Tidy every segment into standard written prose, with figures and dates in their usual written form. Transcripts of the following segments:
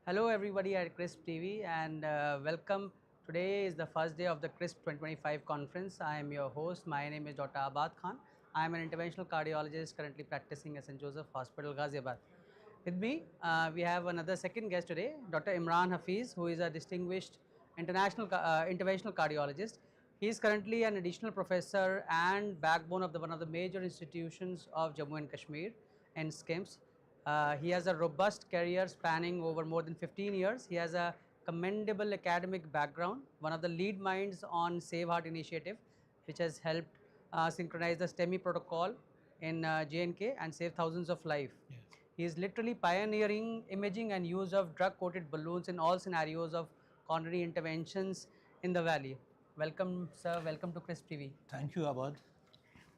Hello everybody at CRISP TV and welcome. Today is the first day of the CRISP 2025 conference. I am your host. My name is Dr. Abad Khan. I am an interventional cardiologist currently practicing at St. Joseph Hospital, Ghaziabad. With me, we have another second guest today, Dr. Imran Hafeez, who is a distinguished interventional cardiologist. He is currently an additional professor and backbone of one of the major institutions of Jammu and Kashmir and SKIMS. He has a robust career spanning over more than 15 years. He has a commendable academic background, one of the lead minds on Save Heart initiative, which has helped synchronize the STEMI protocol in J&K and save thousands of lives. Yes. He is literally pioneering imaging and use of drug-coated balloons in all scenarios of coronary interventions in the valley. Welcome, sir. Welcome to CRISP TV. Thank you, Abad.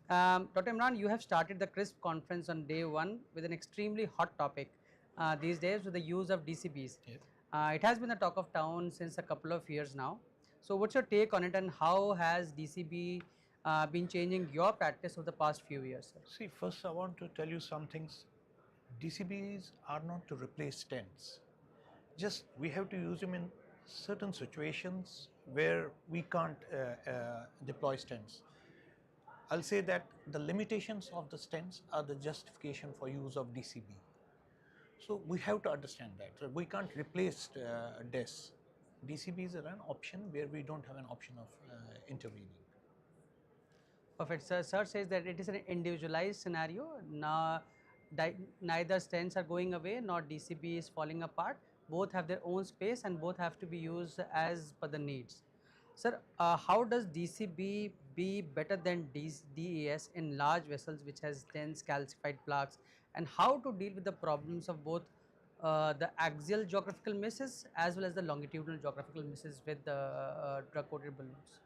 Dr. Imran, you have started the CRISP conference on day one with an extremely hot topic these days with the use of DCBs. Yes. It has been the talk of town since a couple of years now. So what's your take on it and how has DCB been changing your practice over the past few years, sir? See, first I want to tell you some things. DCBs are not to replace stents. Just we have to use them in certain situations where we can't deploy stents. I'll say that the limitations of the stents are the justification for use of DCB. So we have to understand that. So we can't replace DES. DCBs are an option where we don't have an option of intervening. Perfect. Sir says that it is an individualized scenario. Neither stents are going away nor DCB is falling apart. Both have their own space and both have to be used as per the needs. Sir, how does DCB be better than DES in large vessels which has dense calcified plaques, and how to deal with the problems of both the axial geographical misses as well as the longitudinal geographical misses with the drug-coated balloons?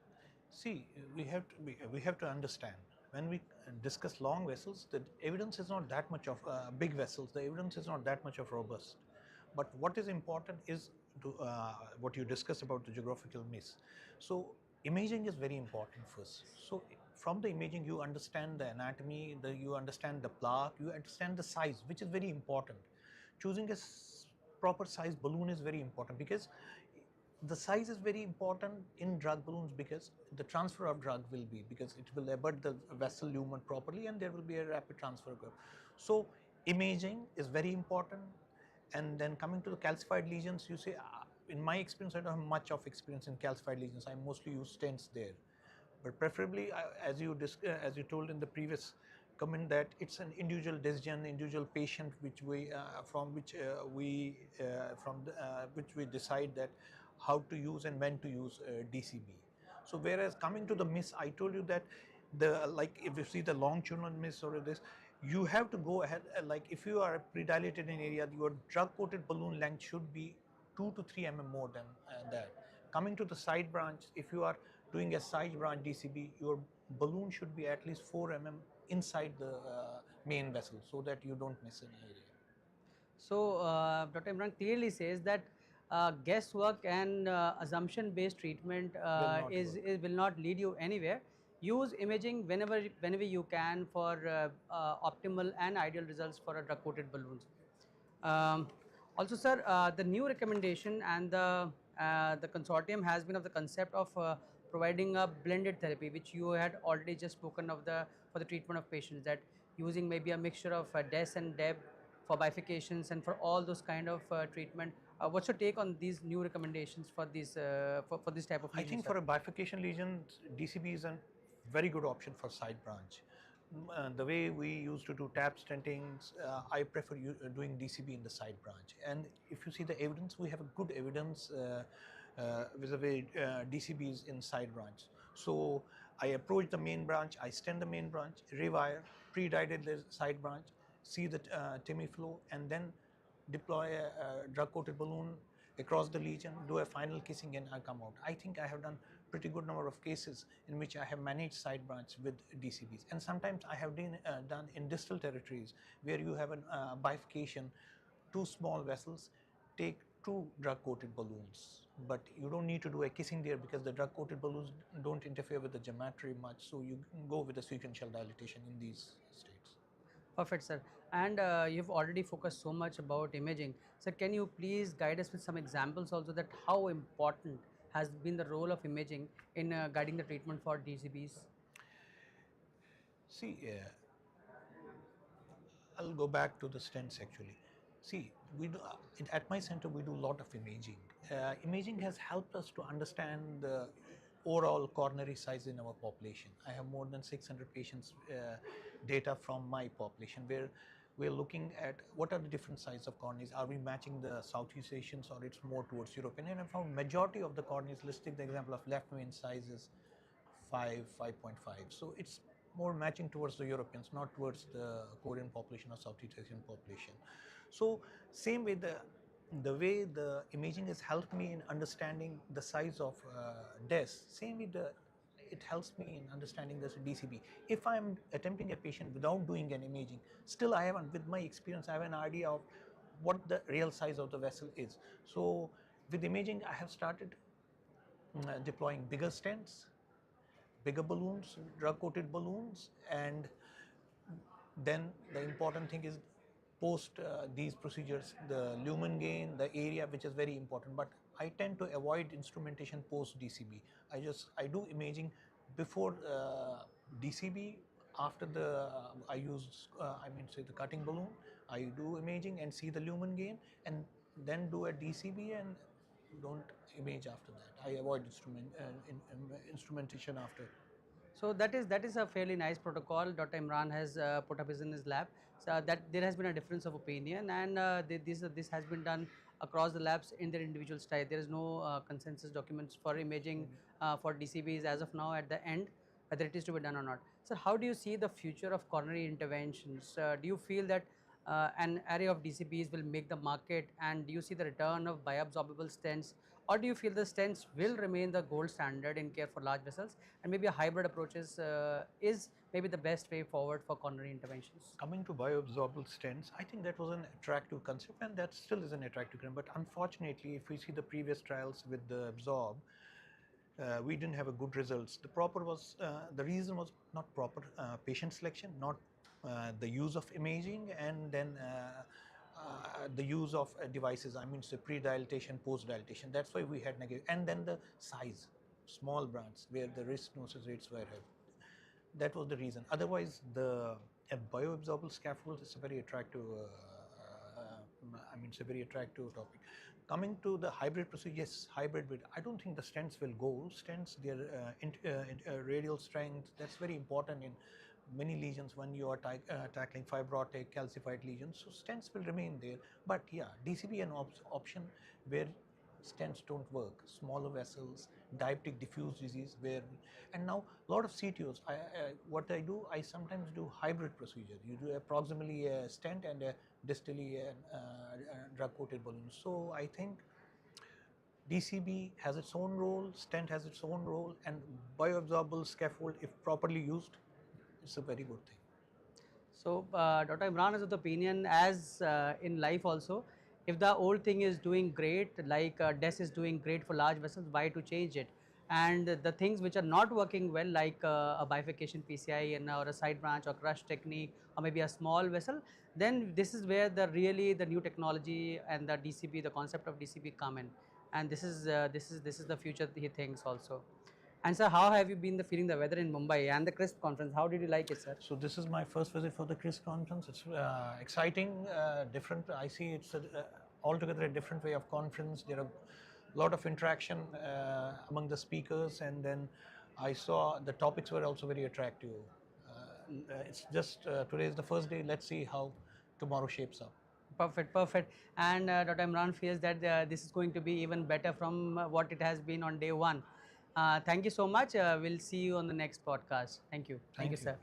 See, we have to understand when we discuss long vessels, the evidence is not that much of big vessels. The evidence is not that much of robust. But what is important is to what you discussed about the geographical miss. So imaging is very important first. So from the imaging, you understand the anatomy, you understand the plaque, you understand the size, which is very important. Choosing a proper size balloon is very important because the size is very important in drug balloons because the transfer of drug will be because it will abut the vessel lumen properly and there will be a rapid transfer curve. So imaging is very important. And then coming to the calcified lesions, you say, in my experience, I don't have much of experience in calcified lesions. I mostly use stents there. But preferably, as you told in the previous comment, that it's an individual decision, individual patient, which we which we decide that how to use and when to use DCB. So whereas coming to the miss, I told you that like if you see the longitudinal miss or this, you have to go ahead like if you are predilated in area, your drug coated balloon length should be 2 to 3 mm more than that. Coming to the side branch, if you are doing a side branch DCB, your balloon should be at least 4 mm inside the main vessel so that you don't miss an area. So, Dr. Imran clearly says that guesswork and assumption-based treatment will not lead you anywhere. Use imaging whenever you can for optimal and ideal results for a drug-coated balloons. Um, Also, sir, the new recommendation and the consortium has been of the concept of providing a blended therapy, which you had already just spoken of for the treatment of patients, that using maybe a mixture of DES and DEB for bifurcations and for all those kind of treatment. What's your take on these new recommendations for these for this type of I lesions, think sir? for a bifurcation lesion, DCB is a very good option for side branch. The way we used to do tap stentings, I prefer doing DCB in the side branch. And if you see the evidence, we have a good evidence vis-a-vis DCBs in side branch. So I approach the main branch, I stent the main branch, rewire, pre-dilate the side branch, see the TIMI flow, and then deploy a drug-coated balloon across the lesion, do a final kissing, and I come out. I think I have done pretty good number of cases in which I have managed side branch with DCBs. And sometimes I have done in distal territories where you have a bifurcation, two small vessels, take two drug-coated balloons. But you don't need to do a kissing there because the drug-coated balloons don't interfere with the geometry much. So you go with the sequential dilatation in these states. Perfect, sir. And you've already focused so much about imaging. Sir, can you please guide us with some examples also that how important has been the role of imaging in guiding the treatment for DCBs? See, I'll go back to the stents actually. See, we do, at my center we do a lot of imaging. Imaging has helped us to understand the overall coronary size in our population. I have more than 600 patients data from my population where we're looking at what are the different sizes of coronaries. Are we matching the Southeast Asians or it's more towards European? And I found majority of the coronaries, let's take the example of left main sizes 5, 5.5. So it's more matching towards the Europeans, not towards the Korean population or Southeast Asian population. So same way the way the imaging has helped me in understanding the size of deaths, same way it helps me in understanding this DCB. If I'm attempting a patient without doing an imaging, still I haven't, with my experience, I have an idea of what the real size of the vessel is. So with imaging, I have started deploying bigger stents, bigger balloons, drug-coated balloons, and then the important thing is post these procedures, the lumen gain, the area, which is very important. But I tend to avoid instrumentation post DCB. I do imaging before DCB. After the I use say the cutting balloon, I do imaging and see the lumen gain, and then do a DCB and don't image after that. I avoid instrumentation after. So that is a fairly nice protocol Dr. Imran has put up in his lab. So that there has been a difference of opinion, and this has been done across the labs in their individual style. There is no consensus documents for imaging for DCBs as of now at the end, whether it is to be done or not. So how do you see the future of coronary interventions? Do you feel that an array of DCBs will make the market, and do you see the return of bioabsorbable stents, or do you feel the stents will remain the gold standard in care for large vessels, and maybe a hybrid approach is maybe the best way forward for coronary interventions? Coming to bioabsorbable stents, I think that was an attractive concept, and that still is an attractive concept. But unfortunately, if we see the previous trials with the absorb, we didn't have a good results. The reason was not proper patient selection, not the use of imaging, and then the use of devices. I mean, so pre-dilatation, post-dilatation. That's why we had negative. And then the size, small brands where the risk stenosis rates were high. That was the reason. Otherwise, the bioabsorbable scaffold is a very attractive. It's a very attractive topic. Coming to the hybrid procedure, yes, hybrid. But I don't think the stents will go. Stents, their radial strength, that's very important in many lesions when you are tackling fibrotic, calcified lesions. So stents will remain there. But yeah, DCB an option where stents don't work. Smaller vessels, diabetic diffuse disease, and now a lot of CTOs. What I do, I sometimes do hybrid procedure. You do a proximally a stent and a distally a drug-coated balloon. So I think DCB has its own role, stent has its own role, and bioabsorbable scaffold, if properly used, it's a very good thing. So, Dr. Imran is of the opinion, as in life also, if the old thing is doing great, like DES is doing great for large vessels, why to change it? And the things which are not working well, like a bifurcation PCI and or a side branch or crush technique, or maybe a small vessel, then this is where the new technology and the DCB, the concept of DCB come in, and this is the future he thinks also. And sir, how have you been feeling the weather in Mumbai and the CRISP conference? How did you like it, sir? So this is my first visit for the CRISP conference. It's exciting, different. I see it's altogether a different way of conference. There are a lot of interaction among the speakers, and then I saw the topics were also very attractive. It's just today is the first day. Let's see how tomorrow shapes up. Perfect, perfect. And Dr. Imran feels that this is going to be even better from what it has been on day one. Thank you so much. We'll see you on the next podcast. Thank you. Thank you, sir.